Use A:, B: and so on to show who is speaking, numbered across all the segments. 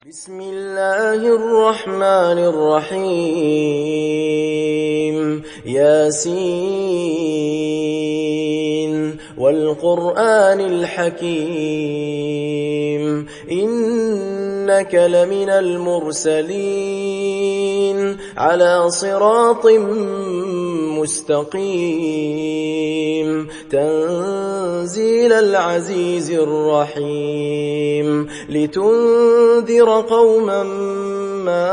A: بسم الله الرحمن الرحيم ياسين والقرآن الحكيم إنك لمن المرسلين على صراط مستقيم تنزيل العزيز الرحيم لتنذر قوما ما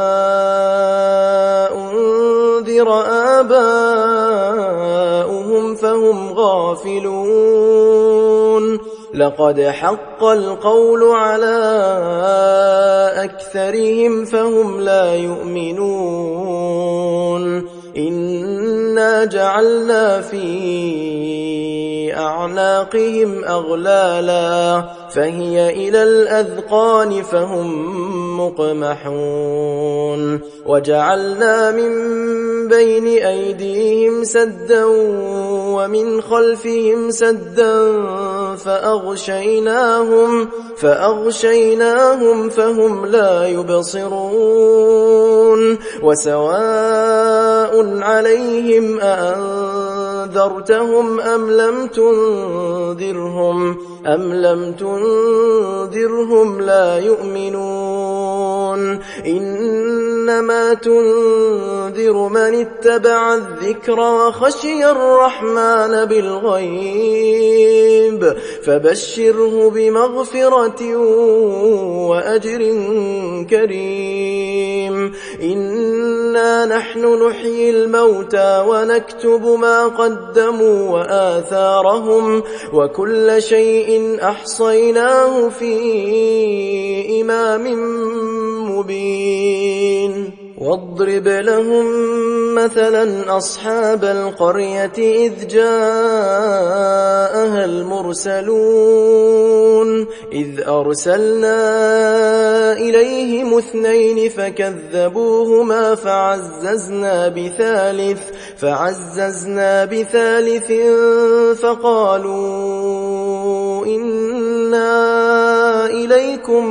A: أنذر آباؤهم فهم غافلون لقد حق القول على أكثرهم فهم لا يؤمنون إنا جعلنا في أعناقهم أغلالا فهي إلى الأذقان فهم مقمحون وجعلنا من بين أيديهم سدا ومن خلفهم سدا فأغشيناهم فهم لا يبصرون وسواء عليهم أأنذرتهم أم لم تنذرهم لا يؤمنون إنما تنذر من اتبع الذكر وخشي الرحمن بالغيب فبشره بمغفرة وأجر كريم إنا نحن نحيي الموتى ونكتب ما قدموا وآثارهم وكل شيء أحصيناه في إمام مبين واضرب لهم مثلا أصحاب القرية إذ جاءها المرسلون إذ أرسلنا إليهم 2 فكذبوهما فعززنا بثالث فقالوا إنا إليكم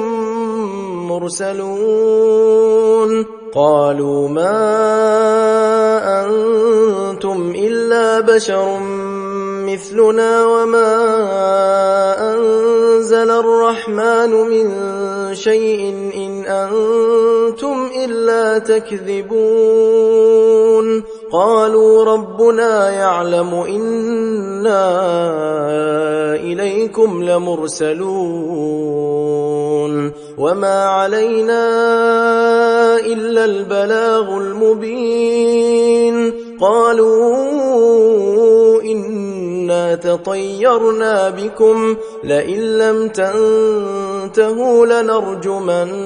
A: مرسلون قالوا ما أنتم إلا بشر مثلنا وما أنزل الرحمن من شيء إن أنتم إلا تكذبون قالوا ربنا يعلم إنا إليكم لمرسلون وما علينا إلا البلاغ المبين قالوا إنا تطيرنا بكم لئن لم تنتهوا لنرجمنكم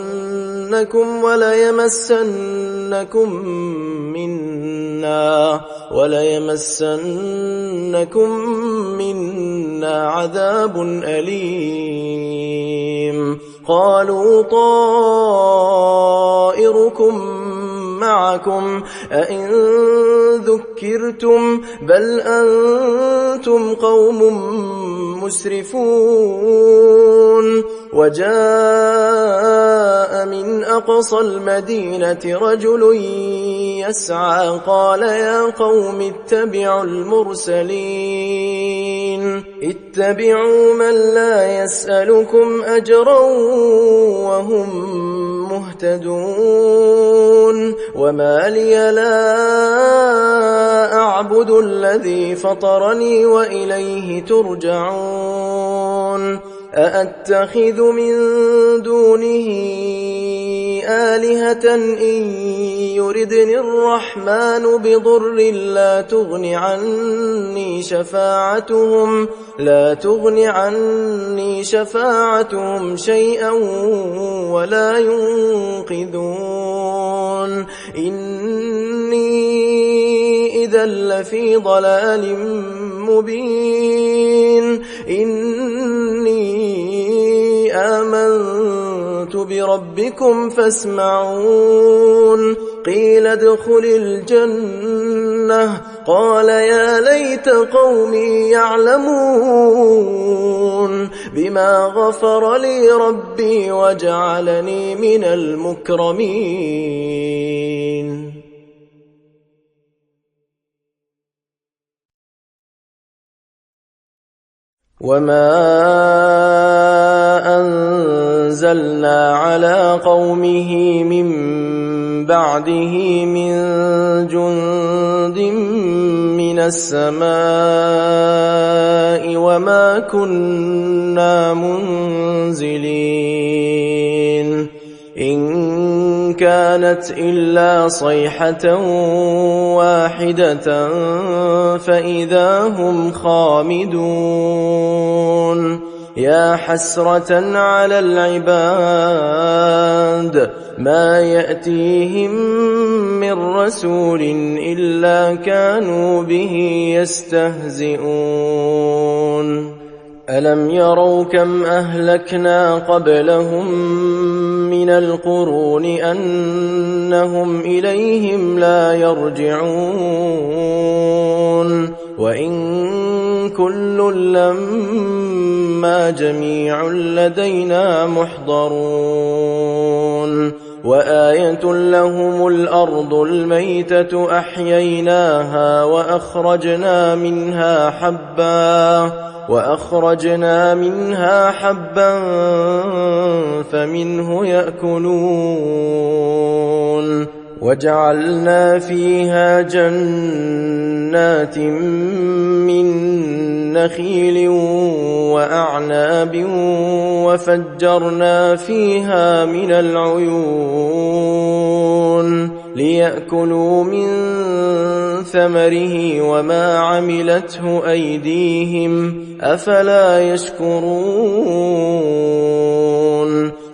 A: وليمسنكم منا عذاب أليم قالوا طائركم معكم أئن ذكرتم بل أنتم قوم مسرفون وجاء من أقصى المدينة رجل يسعى قال يا قوم اتبعوا من لا يسألكم أجرا وهم مهتدون وما لي لا أعبد الذي فطرني وإليه ترجعون أأتخذ من دونه آلهة إن يردني الرحمن بضر لا تغن عني شفاعتهم شيئا ولا ينقذون إني إذا لفي ضلال مبين إني آمنت بربكم فاسمعون قيل ادخل الجنة قال يا ليت قومي يعلمون بما غفر لي ربي وجعلني من المكرمين. وما أنزلنا على قومه من بعده من جند من السماء وما كنا منزلين إن كانت إلا صيحة واحدة فإذا هم خامدون. يا حسرة على العباد ما يأتيهم من رسول إلا كانوا به يستهزئون. ألم يروا كم أهلكنا قبلهم من القرون أنهم إليهم لا يرجعون وإن كل لما جميع لدينا محضرون. وآية لهم الأرض الميتة أحييناها وأخرجنا منها حبا فمنه يأكلون. وجعلنا فيها جنات من نخيل وأعناب وفجرنا فيها من العيون ليأكلوا من ثمره وما عملته أيديهم أفلا يشكرون.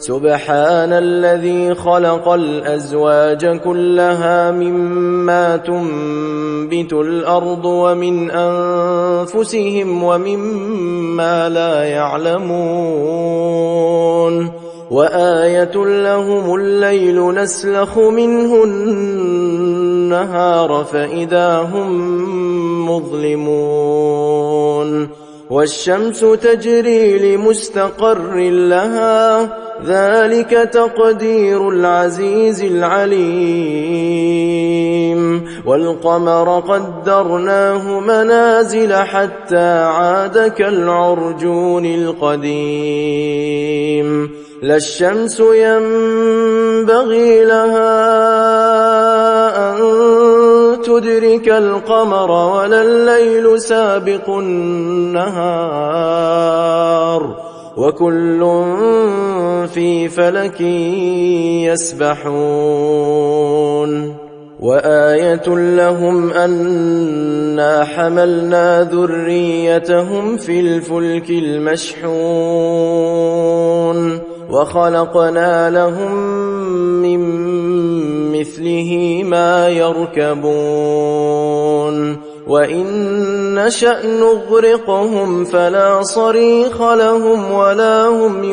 A: سبحان الذي خلق الأزواج كلها مما تنبت الأرض ومن أنفسهم ومما لا يعلمون. وآية لهم الليل نسلخ منه النهار فإذا هم مظلمون. والشمس تجري لمستقر لها ذلك تقدير العزيز العليم. والقمر قدرناه منازل حتى عاد كالعرجون القديم. لا الشمس ينبغي لها أن تدرك القمر ولا الليل سابق النهار وكل في فلك يسبحون. وآية لهم أنا حملنا ذريتهم في الفلك المشحون وخلقنا لهم من مثله ما يركبون. وإن نشأ نغرقهم فلا صريخ لهم ولا هم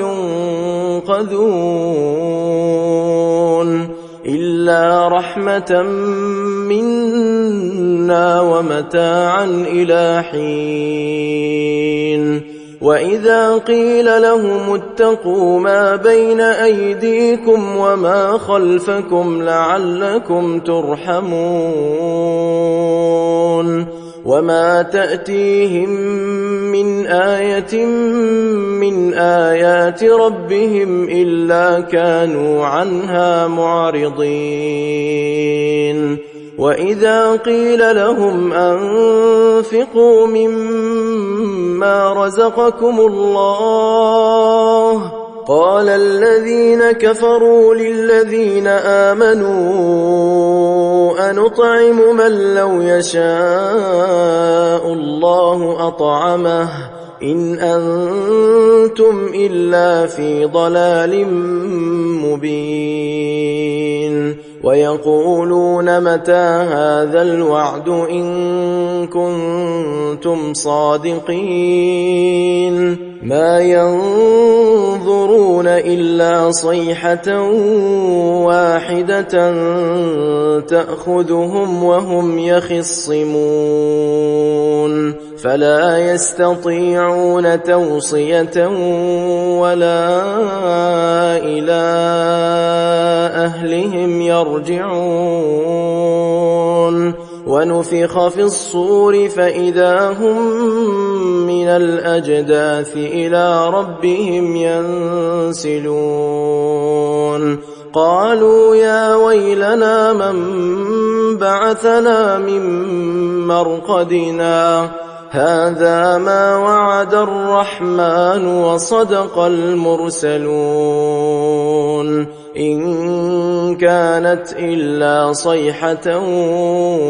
A: ينقذون إلا رحمة منا ومتاعا إلى حين. وإذا قيل لهم اتقوا ما بين أيديكم وما خلفكم لعلكم ترحمون. وما تأتيهم من آية من آيات ربهم إلا كانوا عنها معرضين. وإذا قيل لهم أنفقوا مما رزقكم الله قال الذين كفروا للذين آمنوا أنطعم من لو يشاء الله أطعمه إن أنتم إلا في ضلال مبين. ويقولون متى هذا الوعد إن كنتم صادقين ما ينظرون إلا صيحة واحدة تأخذهم وهم يخصمون فلا يستطيعون توصية ولا إلى أهلهم يرجعون ونفخ في الصور فإذا هم من الأجداث إلى ربهم ينسلون قالوا يا ويلنا من بعثنا من مرقدنا هذا ما وعد الرحمن وصدق المرسلون إن كانت إلا صيحة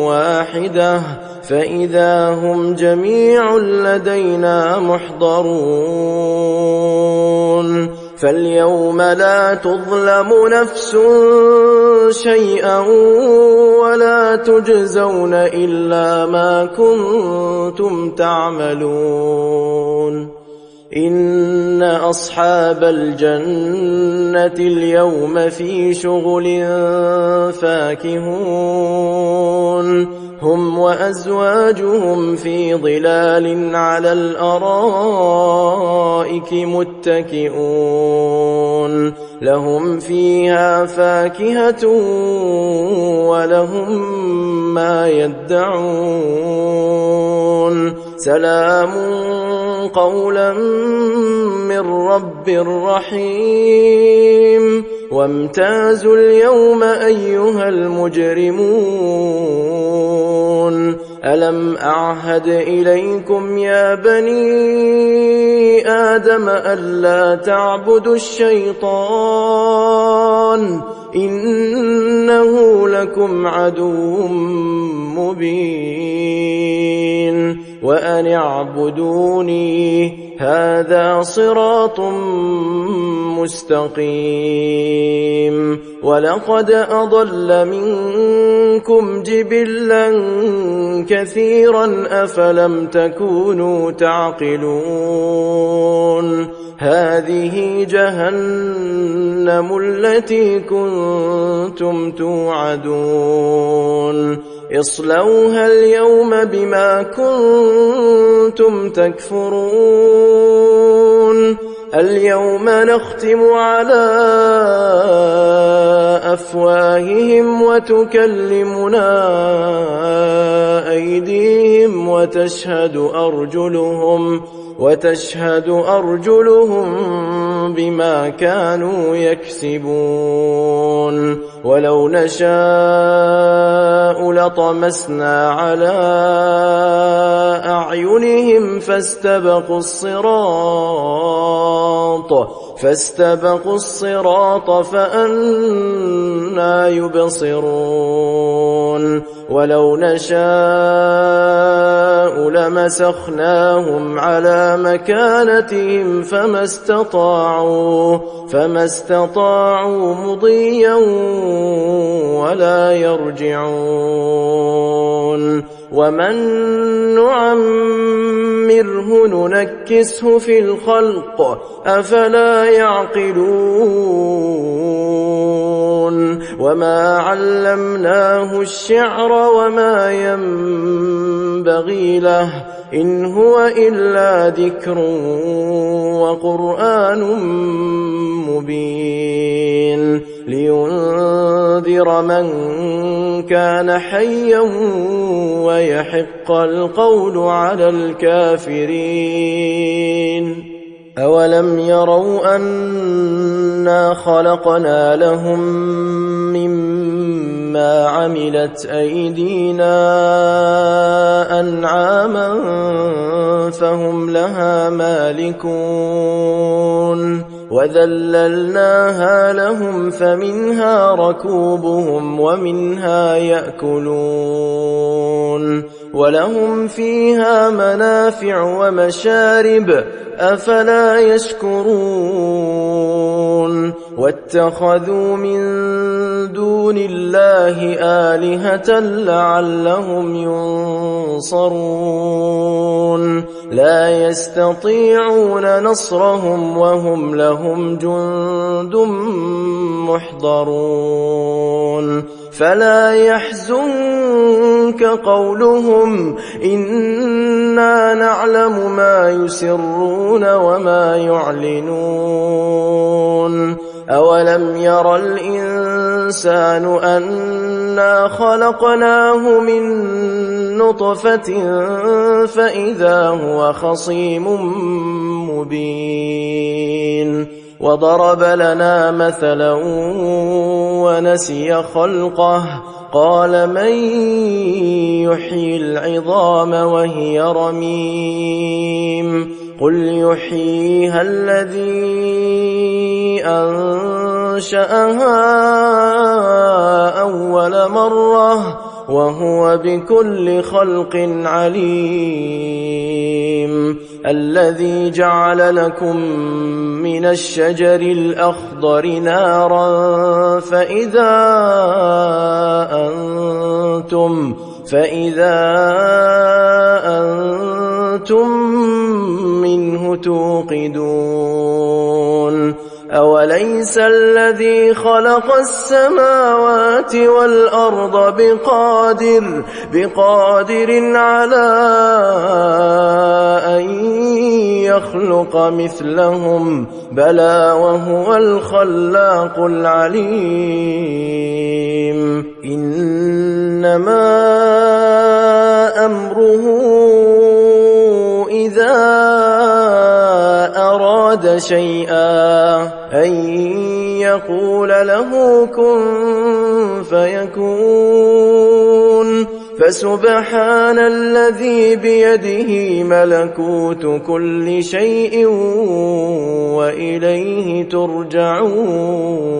A: واحدة فإذا هم جميع لدينا محضرون فاليوم لا تظلم نفس شيئا ولا تجزون إلا ما كنتم تعملون إن أصحاب الجنة اليوم في شغل فاكهون هم وأزواجهم في ظلال على الأرائك متكئون لهم فيها فاكهة ولهم ما يدعون سلام قولا من رب رحيم وامتازوا اليوم أيها المجرمون ألم أعهد إليكم يا بني آدم ألا تعبدوا الشيطان إنه لكم عدو مبين وأن اعبدوني هذا صراط مستقيم ولقد أضل منكم جبلا كثيرا أفلم تكونوا تعقلون هذه جهنم التي كنتم توعدون اصلوها اليوم بما كنتم تكفرون اليوم نختم على أفواههم وتكلمنا أيديهم وتشهد أرجلهم بما كانوا يكسبون ولو نشاء لطمسنا على أعينهم فاستبقوا الصراط فأنى يبصرون ولو نشاء لمسخناهم على مكانتهم فما استطاعوا مضيا ولا يرجعون ومن نعمره ننكسه في الخلق أفلا يعقلون وما علمناه الشعر وما ينبغي له إن هو إلا ذكر وقرآن مبين لينذر من كان حيا ويحق القول على الكافرين أولم يروا أنا خلقنا لهم مما عملت أيدينا أنعاما فهم لها مالكون وذللناها لهم فمنها ركوبهم ومنها يأكلون ولهم فيها منافع ومشارب أفلا يشكرون واتخذوا من دون الله آلهة لعلهم ينصرون لا يستطيعون نصرهم وهم لهم جند محضرون فلا يحزنك قولهم إنا نعلم ما يسرون وما يعلنون أولم ير الإنسان أنا خلقناه من نطفة فإذا هو خصيم مبين وضرب لنا مثلا ونسي خلقه قال من يحيي العظام وهي رميم قل يحييها الذي أنشأها أول مرة وهو بكل خلق عليم الذي جعل لكم من الشجر الأخضر نارا فإذا أنتم منه توقدون أوليس الذي خلق السماوات والأرض بقادر على أن يخلق مثلهم بلى وهو الخلاق العليم إنما أمره إذا أراد شيئا أن يقول له كن فيكون فسبحان الذي بيده ملكوت كل شيء وإليه ترجعون